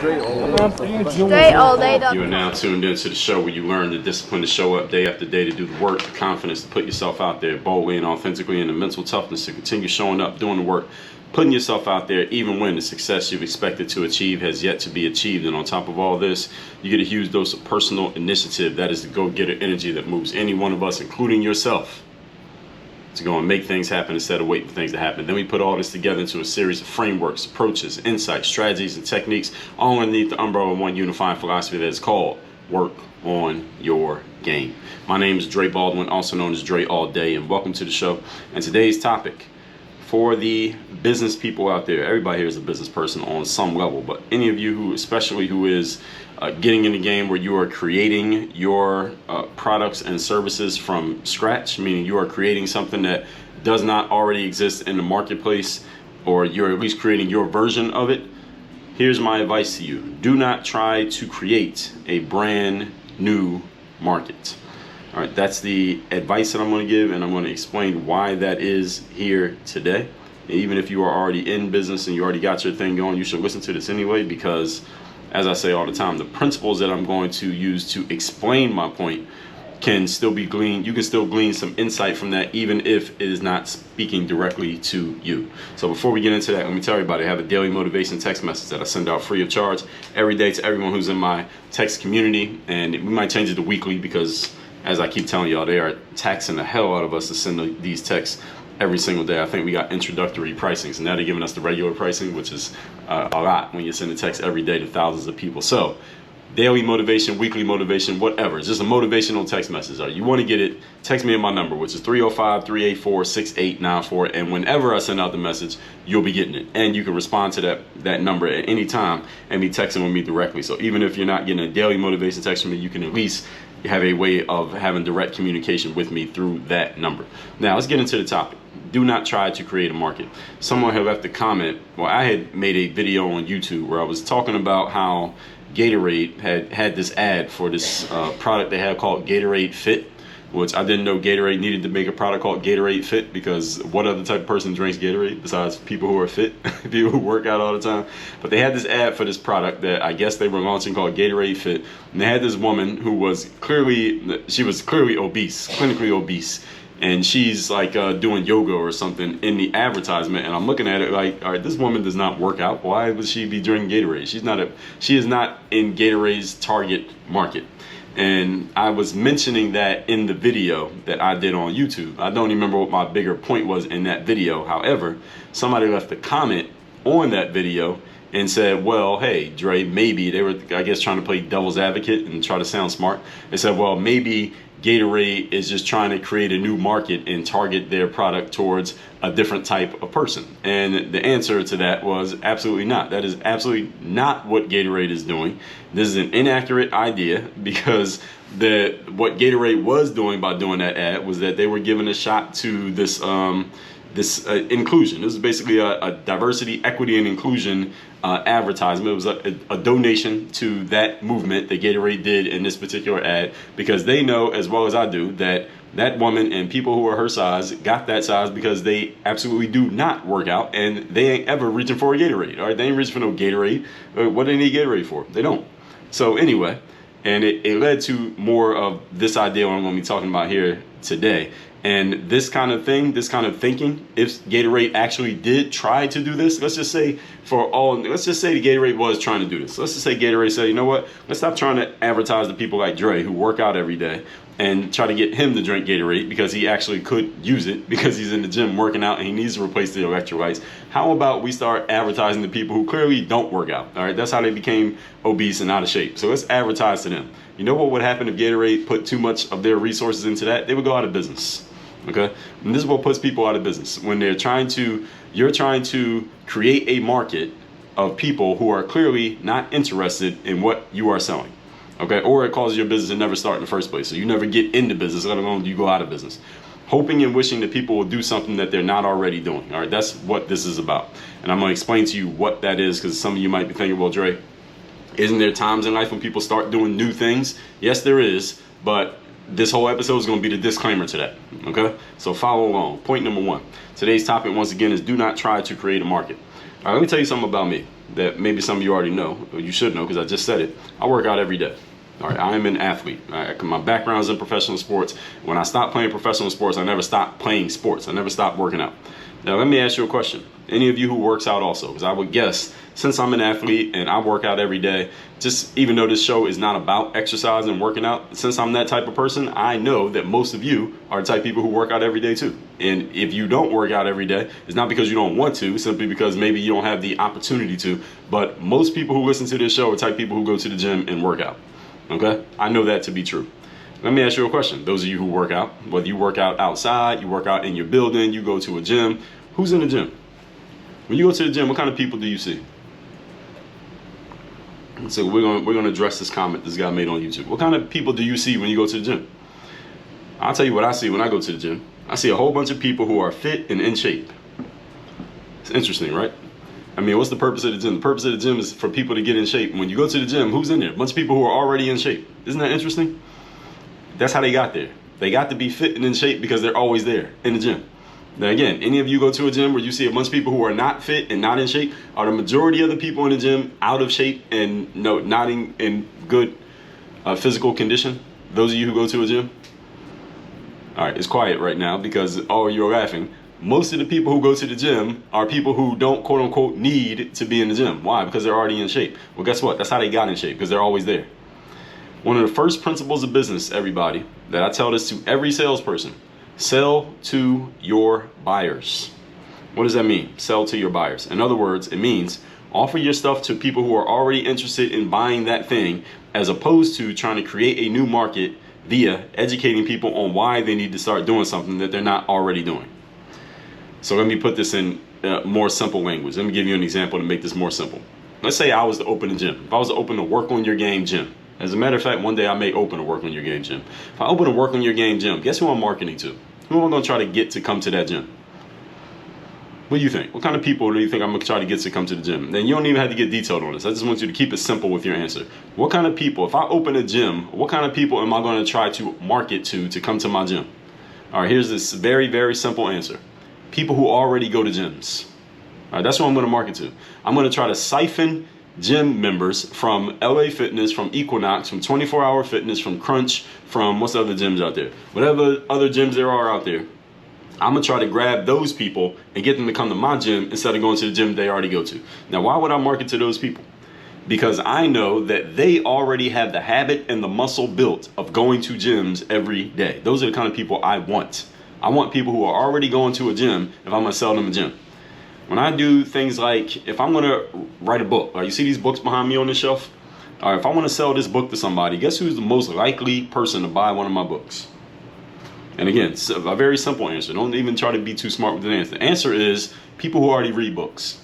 Straight all day. You are now tuned into the show where you learn the discipline to show up day after day, to do the work, the confidence to put yourself out there boldly and authentically, and the mental toughness to continue showing up, doing the work, putting yourself out there even when the success you've expected to achieve has yet to be achieved. And on top of all this, you get a huge dose of personal initiative. That is the go-getter energy that moves any one of us, including yourself, to go and make things happen instead of waiting for things to happen. Then we put all this together into a series of frameworks, approaches, insights, strategies, and techniques, all underneath the umbrella of one unifying philosophy that is called work on your game. My name is Dre Baldwin, also known as Dre All Day, and welcome to the show. And today's topic, for the business people out there, everybody here is a business person on some level, but any of you who, especially who is getting in the game where you are creating your products and services from scratch, meaning you are creating something that does not already exist in the marketplace, or you're at least creating your version of it, here's my advice to you. Do not try to create a brand new market. All right, that's the advice that I'm going to give, and I'm going to explain why that is here today. Even if you are already in business and you already got your thing going, you should listen to this anyway, because as I say all the time, the principles that I'm going to use to explain my point can still be gleaned. You can still glean some insight from that, even if it is not speaking directly to you. So before we get into that, let me tell everybody, I have a daily motivation text message that I send out free of charge every day to everyone who's in my text community. And we might change it to weekly because, as I keep telling y'all, they are taxing the hell out of us to send these texts every single day. I think we got introductory pricing, so now they're giving us the regular pricing, which is a lot when you send a text every day to thousands of people. So daily motivation, weekly motivation, whatever. It's just a motivational text message. You want to get it, text me at my number, which is 305-384-6894. And whenever I send out the message, you'll be getting it. And you can respond to that number at any time and be texting with me directly. So even if you're not getting a daily motivation text from me, you can at least have a way of having direct communication with me through that number. Now let's get into the topic. Do not try to create a market. Someone had left a comment. Well, I had made a video on YouTube where I was talking about how Gatorade had this ad for this product they had called Gatorade Fit, which I didn't know Gatorade needed to make a product called Gatorade Fit, because what other type of person drinks Gatorade besides people who are fit, people who work out all the time? But they had this ad for this product that I guess they were launching called Gatorade Fit, and they had this woman who was clearly obese, clinically obese, and she's like doing yoga or something in the advertisement, and I'm looking at it like, all right, this woman does not work out. Why would she be drinking Gatorade? She is not in Gatorade's target market. And I was mentioning that in the video that I did on YouTube. I don't remember what my bigger point was in that video. However, somebody left a comment on that video and said, well, hey, Dre, maybe they were, I guess, trying to play devil's advocate and try to sound smart. They said, well, maybe Gatorade is just trying to create a new market and target their product towards a different type of person. And the answer to that was absolutely not. That is absolutely not what Gatorade is doing. This is an inaccurate idea, because what Gatorade was doing by doing that ad was that they were giving a shot to this inclusion. This is basically a diversity, equity, and inclusion advertisement. It was a donation to that movement that Gatorade did in this particular ad, because they know as well as I do that that woman and people who are her size got that size because they absolutely do not work out, and they ain't ever reaching for a Gatorade. All right, they ain't reaching for no Gatorade. What do they need Gatorade for? They don't. So anyway, and it led to more of this idea what I'm going to be talking about here today. And this kind of thing, this kind of thinking, if Gatorade actually did try to do this, let's just say the Gatorade was trying to do this. Let's just say Gatorade said, you know what, let's stop trying to advertise to people like Dre who work out every day and try to get him to drink Gatorade because he actually could use it because he's in the gym working out and he needs to replace the electrolytes. How about we start advertising to people who clearly don't work out? All right, that's how they became obese and out of shape. So let's advertise to them. You know what would happen if Gatorade put too much of their resources into that? They would go out of business. Okay, and this is what puts people out of business when you're trying to create a market of people who are clearly not interested in what you are selling. Okay, or it causes your business to never start in the first place, so you never get into business, let alone you go out of business. Hoping and wishing that people will do something that they're not already doing. All right, that's what this is about, and I'm going to explain to you what that is, because some of you might be thinking, well, Dre, isn't there times in life when people start doing new things? Yes, there is, but this whole episode is going to be the disclaimer to that. Okay, so follow along. Point number one. Today's topic, once again, is do not try to create a market. All right, let me tell you something about me. that maybe some of you already know, or you should know because I just said it. I work out every day. All right, I am an athlete. All right, my background is in professional sports. When I stopped playing professional sports, I never stopped playing sports. I never stopped working out. Now, let me ask you a question. Any of you who works out also, because I would guess, since I'm an athlete and I work out every day, just even though this show is not about exercise and working out, since I'm that type of person, I know that most of you are the type of people who work out every day too. And if you don't work out every day, it's not because you don't want to, simply because maybe you don't have the opportunity to. But most people who listen to this show are the type of people who go to the gym and work out. Okay? I know that to be true. Let me ask you a question. Those of you who work out, whether you work out outside, you work out in your building, you go to a gym, who's in the gym? When you go to the gym, what kind of people do you see? So we're gonna address this comment this guy made on YouTube. What kind of people do you see when you go to the gym? I'll tell you what I see when I go to the gym. I see a whole bunch of people who are fit and in shape. It's interesting, right? I mean, what's the purpose of the gym? The purpose of the gym is for people to get in shape. When you go to the gym, who's in there? A bunch of people who are already in shape. Isn't that interesting? That's how they got there. They got to be fit and in shape because they're always there in the gym. Now again, any of you go to a gym where you see a bunch of people who are not fit and not in shape, are the majority of the people in the gym out of shape and not in good physical condition? Those of you who go to a gym? All right, it's quiet right now because you're laughing. Most of the people who go to the gym are people who don't quote unquote need to be in the gym. Why? Because they're already in shape. Well, guess what? That's how they got in shape, because they're always there. One of the first principles of business, everybody, that I tell this to every salesperson: sell to your buyers. What does that mean? Sell to your buyers. In other words, it means offer your stuff to people who are already interested in buying that thing, as opposed to trying to create a new market via educating people on why they need to start doing something that they're not already doing. So let me put this in more simple language. Let me give you an example to make this more simple. Let's say I was to open a gym. If I was to open a Work on Your Game gym. As a matter of fact, one day I may open a Work on Your Game gym. If I open a Work on Your Game gym, guess who I'm marketing to? Who am I going to try to get to come to that gym? What do you think? What kind of people do you think I'm going to try to get to come to the gym? Then you don't even have to get detailed on this. I just want you to keep it simple with your answer. What kind of people, if I open a gym, what kind of people am I going to try to market to come to my gym? All right, here's this very, very simple answer. People who already go to gyms. All right, that's what I'm going to market to. I'm going to try to siphon gym members from LA Fitness, from Equinox, from 24 Hour Fitness, from Crunch, from what's the other gyms out there? Whatever other gyms there are out there. I'm going to try to grab those people and get them to come to my gym instead of going to the gym they already go to. Now, why would I market to those people? Because I know that they already have the habit and the muscle built of going to gyms every day. Those are the kind of people I want. I want people who are already going to a gym if I'm going to sell them a gym. When I do things like, if I'm going to write a book, you see these books behind me on the shelf? All right, if I want to sell this book to somebody, guess who's the most likely person to buy one of my books? And again, it's a very simple answer. Don't even try to be too smart with the answer. The answer is people who already read books.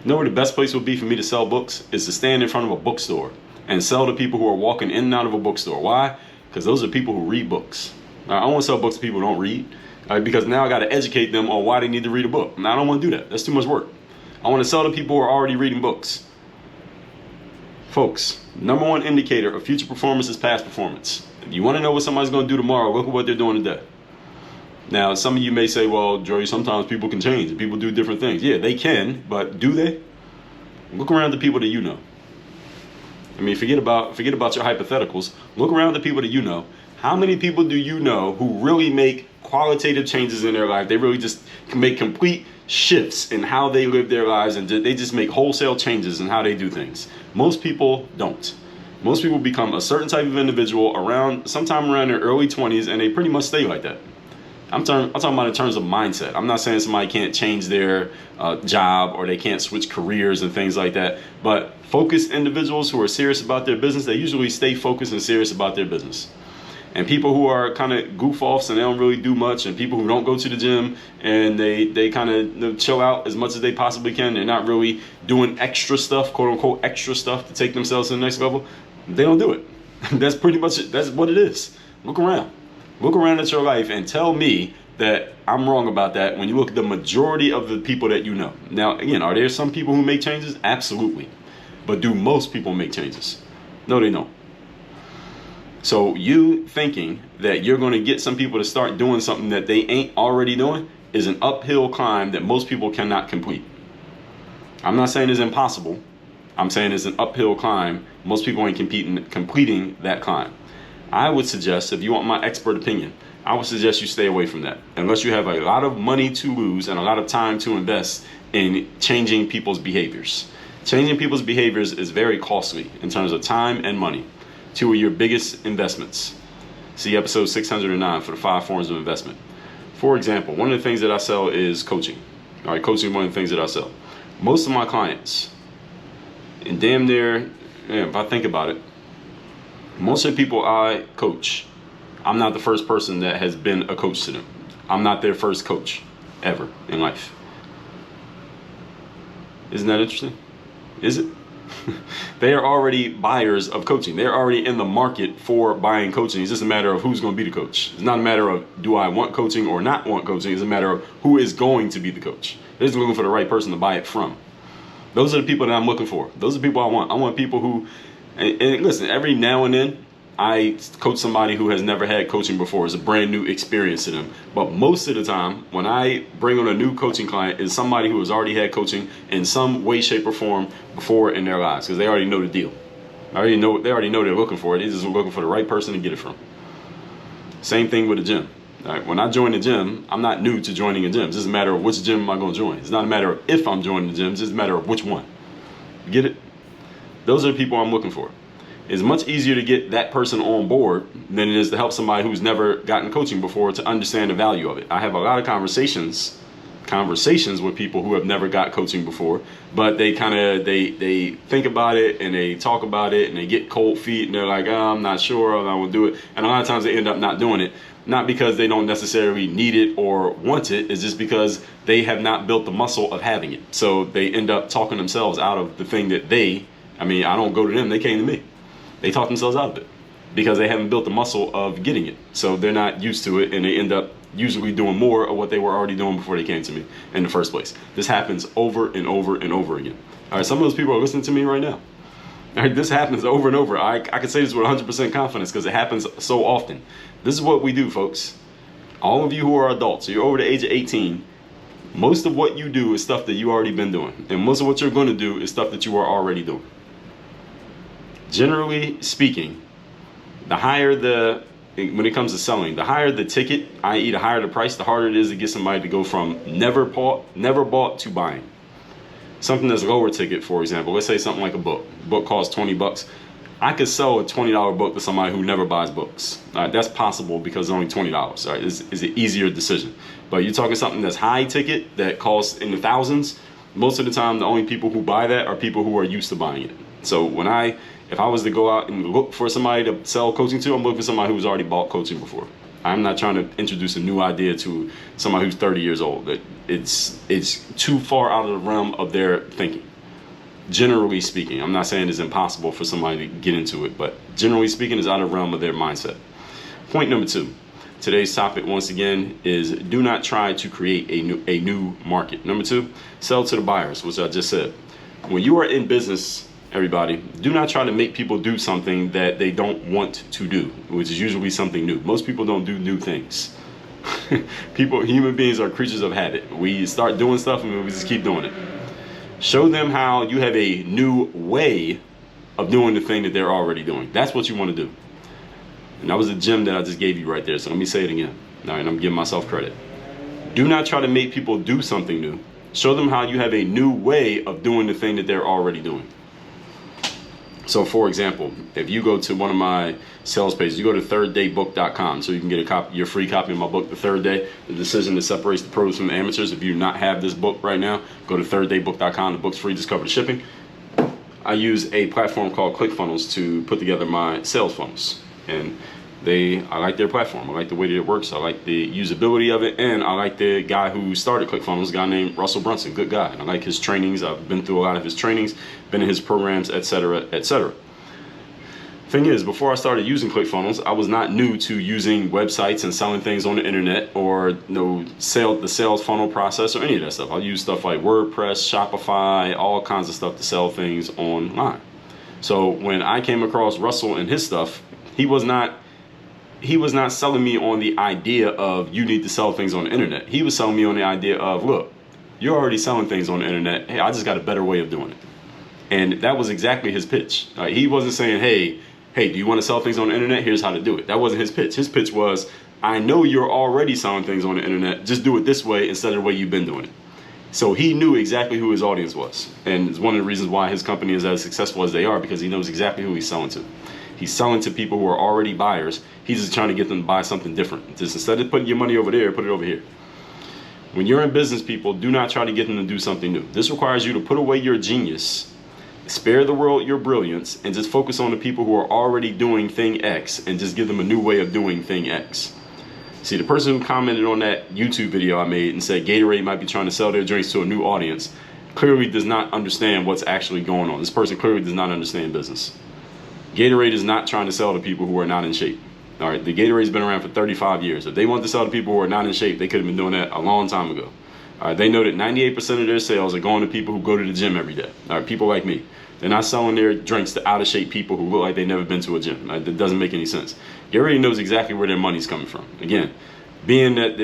You know where the best place would be for me to sell books? Is to stand in front of a bookstore and sell to people who are walking in and out of a bookstore. Why? Because those are people who read books. I don't want to sell books to people who don't read, because now I got to educate them on why they need to read a book. Now, I don't want to do that. That's too much work. I want to sell to people who are already reading books. Folks, number one indicator of future performance is past performance. If you want to know what somebody's going to do tomorrow, look at what they're doing today. Now, some of you may say, well, Joey, sometimes people can change and people do different things. Yeah, they can, but do they? Look around the people that you know. I mean, forget about your hypotheticals. Look around the people that you know. How many people do you know who really make qualitative changes in their life? They really just can make complete shifts in how they live their lives, and they just make wholesale changes in how they do things. Most people don't. Most people become a certain type of individual sometime around their early 20s, and they pretty much stay like that. I'm talking about in terms of mindset. I'm not saying somebody can't change their job or they can't switch careers and things like that. But focused individuals who are serious about their business, they usually stay focused and serious about their business. And people who are kind of goof-offs and they don't really do much, and people who don't go to the gym and they kind of chill out as much as they possibly can, they're not really doing extra stuff, quote-unquote extra stuff to take themselves to the next level, they don't do it. That's pretty much it. That's what it is. Look around. Look around at your life and tell me that I'm wrong about that when you look at the majority of the people that you know. Now, again, are there some people who make changes? Absolutely. But do most people make changes? No, they don't. So you thinking that you're going to get some people to start doing something that they ain't already doing is an uphill climb that most people cannot complete. I'm not saying it's impossible. I'm saying it's an uphill climb. Most people ain't completing that climb. I would suggest, if you want my expert opinion, I would suggest you stay away from that. Unless you have a lot of money to lose and a lot of time to invest in changing people's behaviors. Changing people's behaviors is very costly in terms of time and money. Two of your biggest investments. See episode 609 for the 5 forms of investment. For example, one of the things that I sell is coaching. All right, coaching is one of the things that I sell. Most of my clients, and damn near, if I think about it, most of the people I coach, I'm not the first person that has been a coach to them. I'm not their first coach ever in life. Isn't that interesting? Is it? They are already buyers of coaching. They're already in the market for buying coaching. It's just a matter of who's going to be the coach. It's not a matter of do I want coaching or not want coaching. It's a matter of who is going to be the coach. They're just looking for the right person to buy it from. Those are the people that I'm looking for. Those are the people I want. I want people who, and listen, every now and then, I coach somebody who has never had coaching before. It's a brand new experience to them. But most of the time, when I bring on a new coaching client, is somebody who has already had coaching in some way, shape, or form before in their lives, because they already know the deal. They already know they're looking for it. They're just looking for the right person to get it from. Same thing with the gym. All right, when I join the gym, I'm not new to joining a gym. It's just a matter of which gym am I going to join. It's not a matter of if I'm joining the gym. It's just a matter of which one. You get it? Those are the people I'm looking for. It's much easier to get that person on board than it is to help somebody who's never gotten coaching before to understand the value of it. I have a lot of conversations with people who have never got coaching before, but they they think about it and they talk about it and they get cold feet and they're like, oh, I'm not sure, I will do it. And a lot of times they end up not doing it, not because they don't necessarily need it or want it. It's just because they have not built the muscle of having it. So they end up talking themselves out of the thing that I don't go to them, they came to me. They talk themselves out of it because they haven't built the muscle of getting it. So they're not used to it and they end up usually doing more of what they were already doing before they came to me in the first place. This happens over and over and over again. All right, some of those people are listening to me right now. All right, this happens over and over. I can say this with 100% confidence because it happens so often. This is what we do, folks. All of you who are adults, so you're over the age of 18, most of what you do is stuff that you already been doing. And most of what you're going to do is stuff that you are already doing. Generally speaking, when it comes to selling, the higher the ticket, i.e. the higher the price, the harder it is to get somebody to go from never bought to buying. Something that's lower ticket, for example, let's say something like a book. Book costs $20. I could sell a $20 book to somebody who never buys books. All right, that's possible because it's only $20. All right, it's an easier decision. But you're talking something that's high ticket that costs in the thousands. Most of the time, the only people who buy that are people who are used to buying it. So if I was to go out and look for somebody to sell coaching to, I'm looking for somebody who's already bought coaching before. I'm not trying to introduce a new idea to somebody who's 30 years old. It's too far out of the realm of their thinking. Generally speaking, I'm not saying it's impossible for somebody to get into it, but generally speaking, it's out of the realm of their mindset. Point number 2. Today's topic, once again, is do not try to create a new market. Number 2, sell to the buyers, which I just said. When you are in business, everybody, do not try to make people do something that they don't want to do, which is usually something new. Most people don't do new things. Human beings are creatures of habit. We start doing stuff and we just keep doing it. Show them how you have a new way of doing the thing that they're already doing. That's what you want to do. And that was the gem that I just gave you right there. So let me say it again. All right, I'm giving myself credit. Do not try to make people do something new. Show them how you have a new way of doing the thing that they're already doing. So for example, if you go to one of my sales pages, you go to thirddaybook.com so you can get your free copy of my book, The Third Day, The Decision That Separates the Pros from the Amateurs. If you do not have this book right now, go to thirddaybook.com. The book's free, just cover the shipping. I use a platform called ClickFunnels to put together my sales funnels. And I like their platform. I like the way that it works. I like the usability of it. And I like the guy who started ClickFunnels, a guy named Russell Brunson. Good guy. And I like his trainings. I've been through a lot of his trainings, been in his programs, etc., etc. Thing is, before I started using ClickFunnels, I was not new to using websites and selling things on the internet or the sales funnel process or any of that stuff. I use stuff like WordPress, Shopify, all kinds of stuff to sell things online. So when I came across Russell and his stuff, he was not selling me on the idea of you need to sell things on the internet. He was selling me on the idea of, look, You're already selling things on the internet. Hey, I just got a better way of doing it. And that was exactly his pitch. He wasn't saying, hey, do you want to sell things on the internet? Here's how to do it. That wasn't his pitch. His pitch was, I know you're already selling things on the internet. Just do it this way instead of the way you've been doing it. So he knew exactly who his audience was. And it's one of the reasons why his company is as successful as they are, because he knows exactly who he's selling to. He's selling to people who are already buyers. He's just trying to get them to buy something different. Just instead of putting your money over there, put it over here. When you're in business, people, do not try to get them to do something new. This requires you to put away your genius, spare the world your brilliance, and just focus on the people who are already doing thing X and just give them a new way of doing thing X. See, the person who commented on that YouTube video I made and said Gatorade might be trying to sell their drinks to a new audience clearly does not understand what's actually going on. This person clearly does not understand business. Gatorade is not trying to sell to people who are not in shape. All right, the Gatorade's been around for 35 years. If they want to sell to people who are not in shape, they could have been doing that a long time ago. All right, they know that 98% of their sales are going to people who go to the gym every day. All right, people like me. They're not selling their drinks to out-of-shape people who look like they've never been to a gym. That doesn't make any sense. Gatorade knows exactly where their money's coming from. Again, being that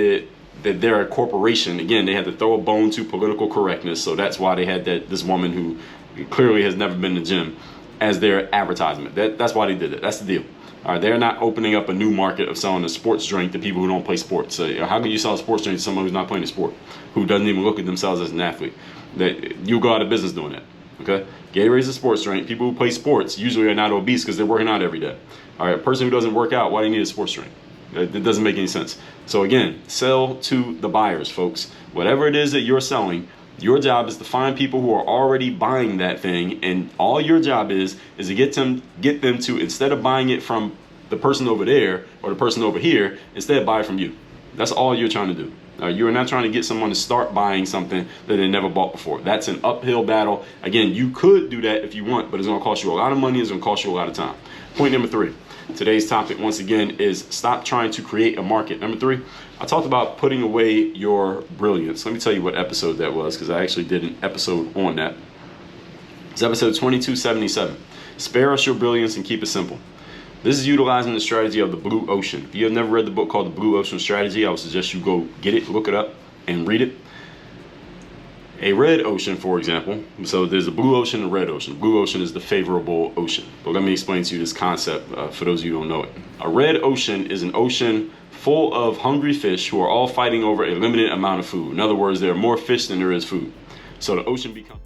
they're a corporation, again, they had to throw a bone to political correctness, so that's why they had this woman who clearly has never been to the gym as their advertisement. That's why they did it. That's the deal. All right, they're not opening up a new market of selling a sports drink to people who don't play sports. So how can you sell a sports drink to someone who's not playing a sport, who doesn't even look at themselves as an athlete? That you'll go out of business doing that. Okay, Gatorade's a sports drink. People who play sports usually are not obese because they're working out every day. All right, a person who doesn't work out, why do you need a sports drink? It doesn't make any sense. So again, sell to the buyers, folks. Whatever it is that you're selling, your job is to find people who are already buying that thing, and all your job is to get them to, instead of buying it from the person over there or the person over here, instead buy it from you. That's all you're trying to do. You are not trying to get someone to start buying something that they never bought before. That's an uphill battle. Again, you could do that if you want, but it's going to cost you a lot of money. It's going to cost you a lot of time. Point number 3. Today's topic, once again, is stop trying to create a market. Number 3, I talked about putting away your brilliance. Let me tell you what episode that was, because I actually did an episode on that. It's episode 2277. Spare us your brilliance and keep it simple. This is utilizing the strategy of the blue ocean. If you have never read the book called The Blue Ocean Strategy, I would suggest you go get it, look it up, and read it. A red ocean, for example, so there's a blue ocean and a red ocean. Blue ocean is the favorable ocean. But let me explain to you this concept for those of you who don't know it. A red ocean is an ocean full of hungry fish who are all fighting over a limited amount of food. In other words, there are more fish than there is food. So the ocean becomes...